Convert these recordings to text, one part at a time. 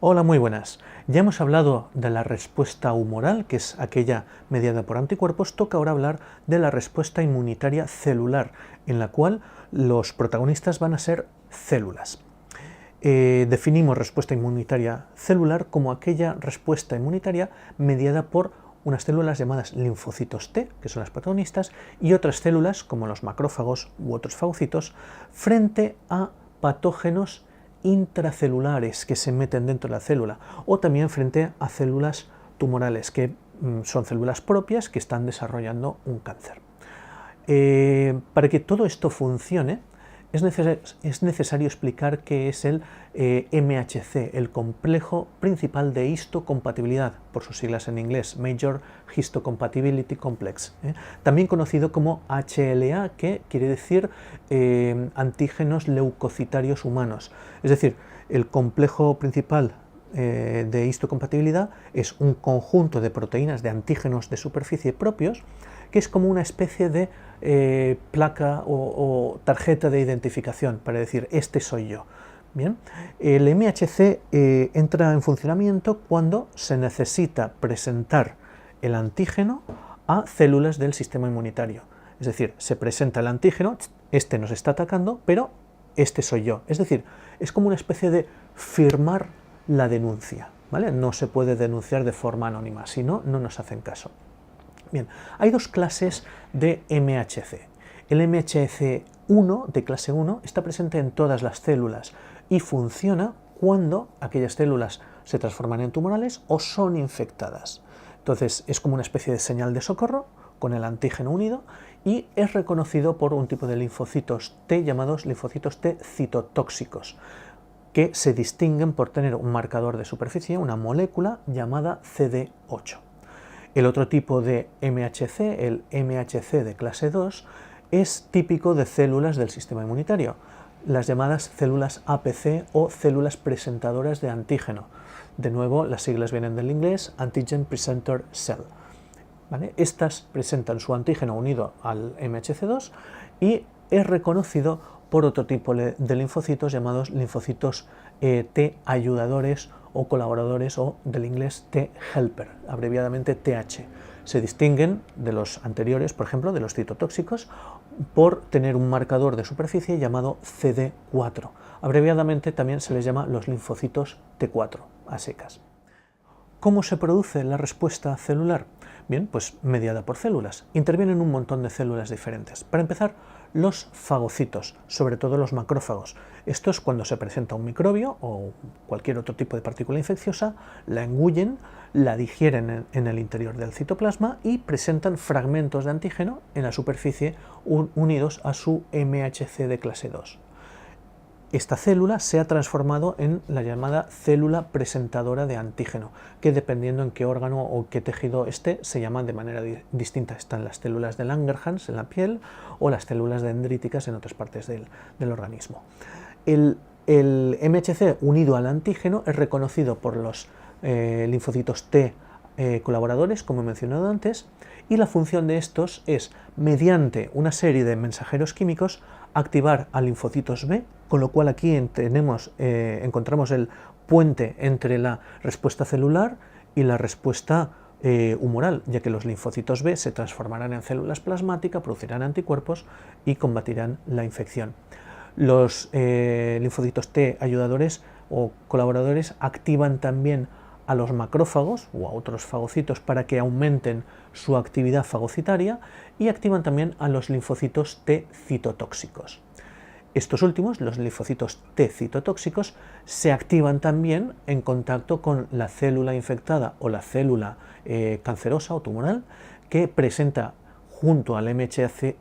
Hola, muy buenas. Ya hemos hablado de la respuesta humoral, que es aquella mediada por anticuerpos. Toca ahora hablar de la respuesta inmunitaria celular, en la cual los protagonistas van a ser células. Definimos respuesta inmunitaria celular como aquella respuesta inmunitaria mediada por unas células llamadas linfocitos T, que son las protagonistas, y otras células, como los macrófagos u otros fagocitos, frente a patógenos intracelulares que se meten dentro de la célula, o también frente a células tumorales, que son células propias que están desarrollando un cáncer. Para que todo esto funcione, es necesario explicar qué es el MHC, el complejo principal de histocompatibilidad, por sus siglas en inglés, Major Histocompatibility Complex, también conocido como HLA, que quiere decir antígenos leucocitarios humanos. Es decir, el complejo principal de histocompatibilidad es un conjunto de proteínas de antígenos de superficie propios, que es como una especie de placa o tarjeta de identificación para decir, este soy yo. Bien, el MHC entra en funcionamiento cuando se necesita presentar el antígeno a células del sistema inmunitario. Es decir, se presenta el antígeno, este nos está atacando, pero este soy yo. Es decir, es como una especie de firmar la denuncia, ¿vale? No se puede denunciar de forma anónima, si no, no nos hacen caso. Bien, hay dos clases de MHC. El MHC1 de clase 1 está presente en todas las células y funciona cuando aquellas células se transforman en tumorales o son infectadas. Entonces es como una especie de señal de socorro con el antígeno unido y es reconocido por un tipo de linfocitos T llamados linfocitos T citotóxicos, que se distinguen por tener un marcador de superficie, una molécula llamada CD8. El otro tipo de MHC, el MHC de clase 2, es típico de células del sistema inmunitario, las llamadas células APC o células presentadoras de antígeno. De nuevo, las siglas vienen del inglés, Antigen Presenter Cell. ¿Vale? Estas presentan su antígeno unido al MHC2 y es reconocido por otro tipo de linfocitos llamados linfocitos T ayudadores o colaboradores, o del inglés T helper, abreviadamente TH. Se distinguen de los anteriores, por ejemplo, de los citotóxicos, por tener un marcador de superficie llamado CD4. Abreviadamente también se les llama los linfocitos T4, a secas. ¿Cómo se produce la respuesta celular? Bien, pues mediada por células. Intervienen un montón de células diferentes. Para empezar, los fagocitos, sobre todo los macrófagos. Esto es cuando se presenta un microbio o cualquier otro tipo de partícula infecciosa, la engullen, la digieren en el interior del citoplasma y presentan fragmentos de antígeno en la superficie unidos a su MHC de clase 2. Esta célula se ha transformado en la llamada célula presentadora de antígeno, que dependiendo en qué órgano o qué tejido esté, se llaman de manera distinta. Están las células de Langerhans en la piel o las células dendríticas en otras partes del organismo. El MHC unido al antígeno es reconocido por los linfocitos T colaboradores, como he mencionado antes, y la función de estos es, mediante una serie de mensajeros químicos, activar a linfocitos B, con lo cual aquí encontramos el puente entre la respuesta celular y la respuesta humoral, ya que los linfocitos B se transformarán en células plasmáticas, producirán anticuerpos y combatirán la infección. Los linfocitos T ayudadores o colaboradores activan también a los macrófagos o a otros fagocitos para que aumenten su actividad fagocitaria y activan también a los linfocitos T citotóxicos. Estos últimos, los linfocitos T citotóxicos, se activan también en contacto con la célula infectada o la célula cancerosa o tumoral que presenta junto al MHC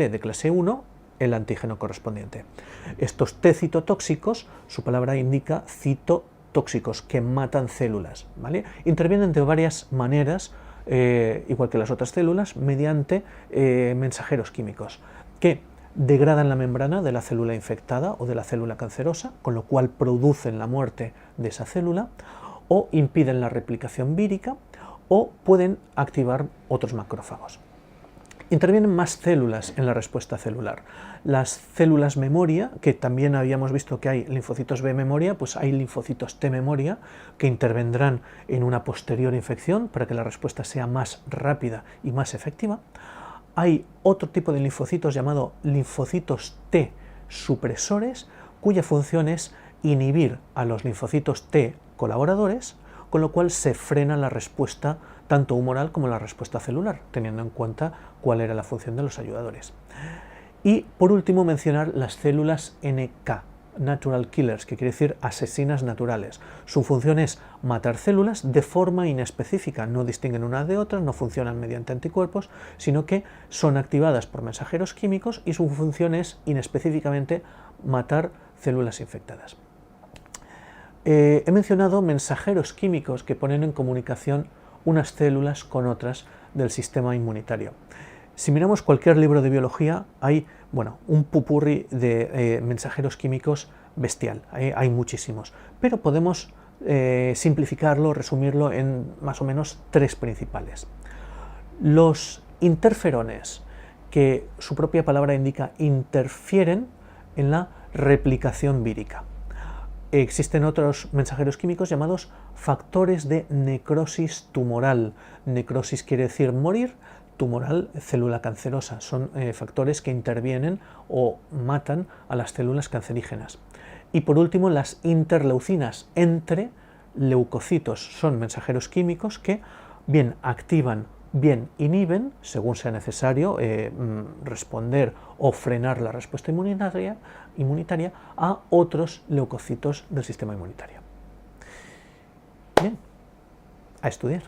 de clase 1 el antígeno correspondiente. Estos T citotóxicos, su palabra indica citotóxicos, que matan células, ¿vale? Intervienen de varias maneras, igual que las otras células, mediante mensajeros químicos que degradan la membrana de la célula infectada o de la célula cancerosa, con lo cual producen la muerte de esa célula, o impiden la replicación vírica, o pueden activar otros macrófagos. Intervienen más células en la respuesta celular. Las células memoria, que también habíamos visto que hay linfocitos B memoria, pues hay linfocitos T memoria que intervendrán en una posterior infección para que la respuesta sea más rápida y más efectiva. Hay otro tipo de linfocitos llamado linfocitos T supresores, cuya función es inhibir a los linfocitos T colaboradores, con lo cual se frena la respuesta tanto humoral como la respuesta celular, teniendo en cuenta cuál era la función de los ayudadores. Y por último mencionar las células NK, Natural Killers, que quiere decir asesinas naturales. Su función es matar células de forma inespecífica, no distinguen unas de otras, no funcionan mediante anticuerpos, sino que son activadas por mensajeros químicos y su función es inespecíficamente matar células infectadas. He mencionado mensajeros químicos que ponen en comunicación unas células con otras del sistema inmunitario. Si miramos cualquier libro de biología, hay un pupurri de mensajeros químicos bestial, hay muchísimos, pero podemos simplificarlo, resumirlo en más o menos 3 principales. Los interferones, que su propia palabra indica interfieren en la replicación vírica. Existen otros mensajeros químicos llamados factores de necrosis tumoral. Necrosis quiere decir morir, tumoral, célula cancerosa. Son factores que intervienen o matan a las células cancerígenas. Y por último, las interleucinas entre leucocitos. Son mensajeros químicos que bien activan, bien inhiben, según sea necesario, responder o frenar la respuesta inmunitaria a otros leucocitos del sistema inmunitario. Bien, a estudiar.